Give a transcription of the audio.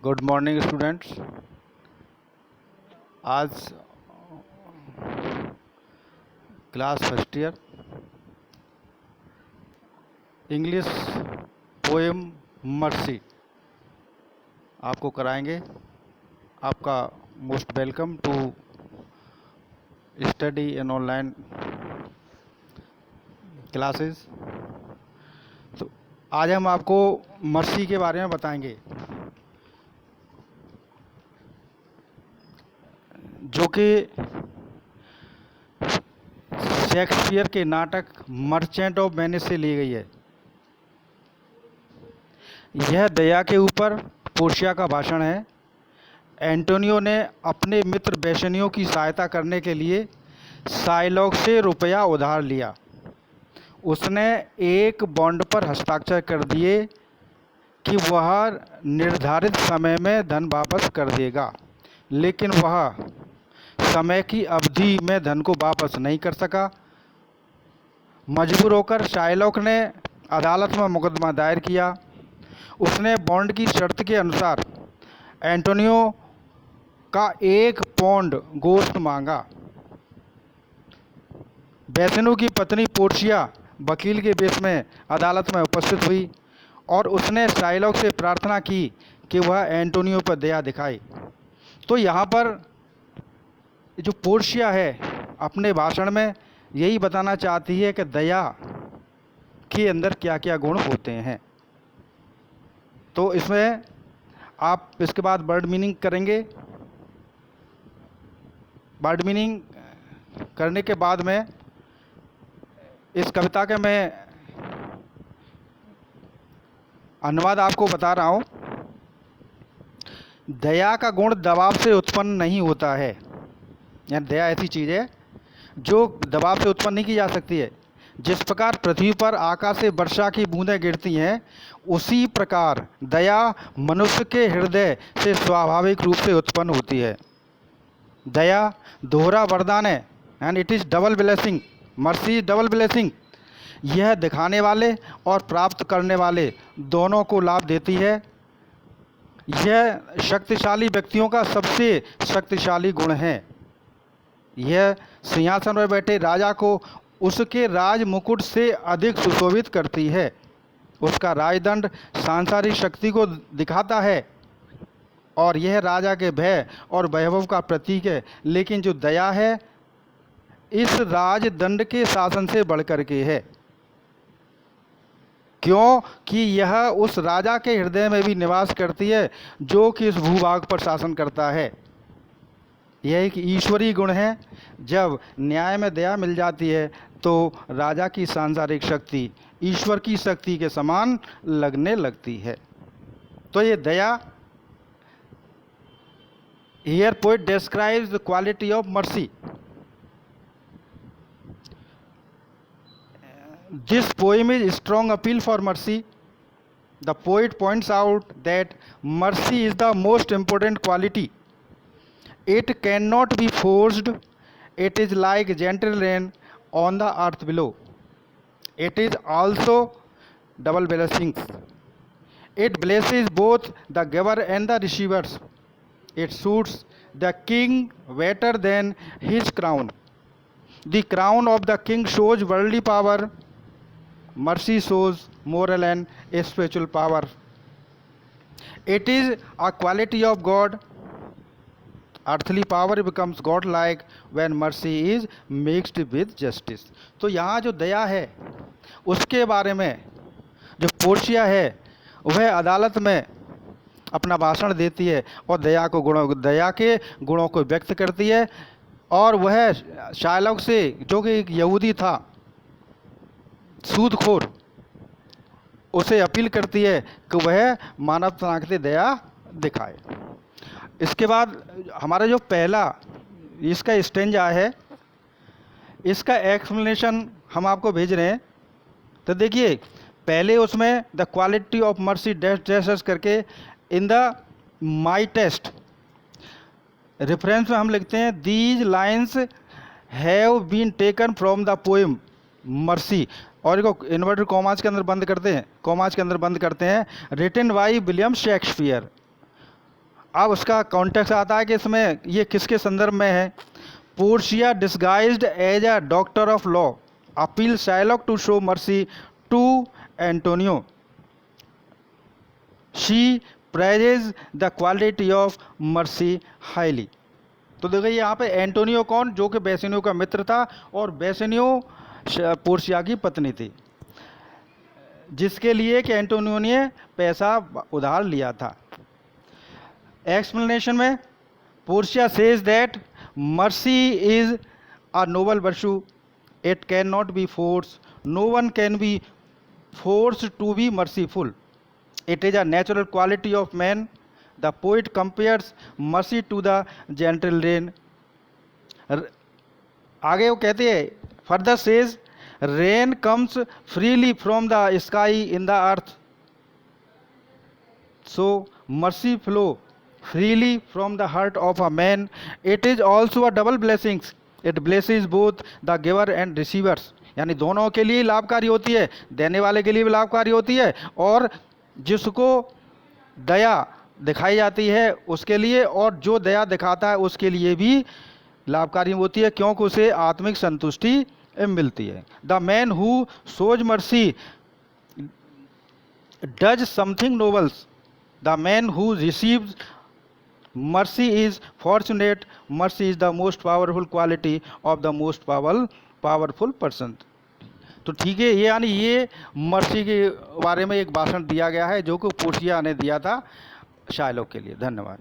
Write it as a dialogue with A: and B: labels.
A: Good morning students. आज class first year English poem mercy आपको कराएंगे। आपका most welcome to study in online classes. तो आज हम आपको मर्सी के बारे में बताएंगे, जो कि शेक्सपियर के नाटक मर्चेंट ऑफ वेनिस से ली गई है। यह दया के ऊपर पोर्शिया का भाषण है। एंटोनियो ने अपने मित्र बेसनियों की सहायता करने के लिए शाइलॉक से रुपया उधार लिया। उसने एक बॉन्ड पर हस्ताक्षर कर दिए कि वह निर्धारित समय में धन वापस कर देगा, लेकिन वह समय की अवधि में धन को वापस नहीं कर सका। मजबूर होकर शाइलॉक ने अदालत में मुकदमा दायर किया। उसने बॉन्ड की शर्त के अनुसार एंटोनियो का 1 पाउंड गोश्त मांगा। बेसनियो की पत्नी पोर्शिया वकील के वेश में अदालत में उपस्थित हुई और उसने शाइलॉक से प्रार्थना की कि वह एंटोनियो पर दया दिखाए। तो यहाँ पर जो पोर्शिया है अपने भाषण में यही बताना चाहती है कि दया के अंदर क्या क्या गुण होते हैं। तो इसमें आप इसके बाद वर्ड मीनिंग करेंगे। वर्ड मीनिंग करने के बाद में इस कविता के मैं अनुवाद आपको बता रहा हूँ। दया का गुण दबाव से उत्पन्न नहीं होता है। यानी दया ऐसी चीज़ है जो दबाव से उत्पन्न नहीं की जा सकती है। जिस प्रकार पृथ्वी पर आकाश से वर्षा की बूंदें गिरती हैं, उसी प्रकार दया मनुष्य के हृदय से स्वाभाविक रूप से उत्पन्न होती है। दया दोहरा वरदान है, and it is double blessing. Mercy is double blessing. यह दिखाने वाले और प्राप्त करने वाले दोनों को लाभ देती है। यह शक्तिशाली व्यक्तियों का सबसे शक्तिशाली गुण है। यह सिंहासन पर बैठे राजा को उसके राज मुकुट से अधिक सुशोभित करती है। उसका राजदंड सांसारिक शक्ति को दिखाता है और यह राजा के भय और वैभव का प्रतीक है। लेकिन जो दया है, इस राजदंड के शासन से बढ़कर के है, क्योंकि यह उस राजा के हृदय में भी निवास करती है जो कि इस भूभाग पर शासन करता है। यह एक ईश्वरीय गुण है। जब न्याय में दया मिल जाती है तो राजा की सांसारिक शक्ति ईश्वर की शक्ति के समान लगने लगती है। तो ये दया, here poet describes the quality of mercy. This poem is strong appeal for mercy. The poet points out that mercy is the most important quality. It cannot be forced. It is like gentle rain on the earth below. It is also double blessings. It blesses both the giver and the receivers. It suits the king better than his crown. The crown of the king shows worldly power. Mercy shows moral and spiritual power. It is a quality of God. Earthly power becomes God-like when mercy is mixed with justice. तो यहाँ जो दया है उसके बारे में जो Portia है वह अदालत में अपना भाषण देती है और दया के गुणों को व्यक्त करती है। और वह शाइलॉक से, जो कि एक यहूदी था, सूदखोर, उसे अपील करती है कि वह मानवता के लिए दया दिखाए। इसके बाद हमारा जो पहला इसका स्टेंजा है, इसका एक्सप्लेनेशन हम आपको भेज रहे हैं। तो देखिए, पहले उसमें the quality of mercy dash करके in the my test reference में हम लिखते हैं these lines have been taken from the poem mercy, और इसको इन्वर्टेड कॉमास के अंदर बंद करते हैं, रिटन बाई विलियम शेक्सपियर। अब उसका कॉन्टेक्स्ट आता है कि इसमें ये किसके संदर्भ में है। Portia disguised as a doctor of law appeal Shylock to show mercy to Antonio. She praises the quality of mercy highly. तो देखिए यहाँ पे एंटोनियो कौन, जो कि बेसिनियो का मित्र था और बेसिनियो पोर्शिया की पत्नी थी, जिसके लिए कि एंटोनियो ने पैसा उधार लिया था। एक्सप्लेनेशन में Portia says that mercy is a noble virtue, it can not be force, no one can be force to be merciful, it is a natural quality of man. The poet compares mercy to the gentle rain. आगे वो कहते हैं, further says rain comes freely from the sky in the earth, so mercy flow freely from the heart of a man. It is also a double blessings, it blesses both the giver and receivers। यानी दोनों के लिए लाभकारी होती है, देने वाले के लिए भी लाभकारी होती है और जिसको दया दिखाई जाती है उसके लिए, और जो दया दिखाता है उसके लिए भी लाभकारी होती है, क्योंकि उसे आत्मिक संतुष्टि मिलती है। The man who shows mercy does something nobles, the man who receives mercy is fortunate, mercy is the most powerful quality of the most powerful person। तो ठीक है, ये यानी ये मर्सी के बारे में एक भाषण दिया गया है जो कि पोर्शिया ने दिया था शाइलॉक के लिए। धन्यवाद।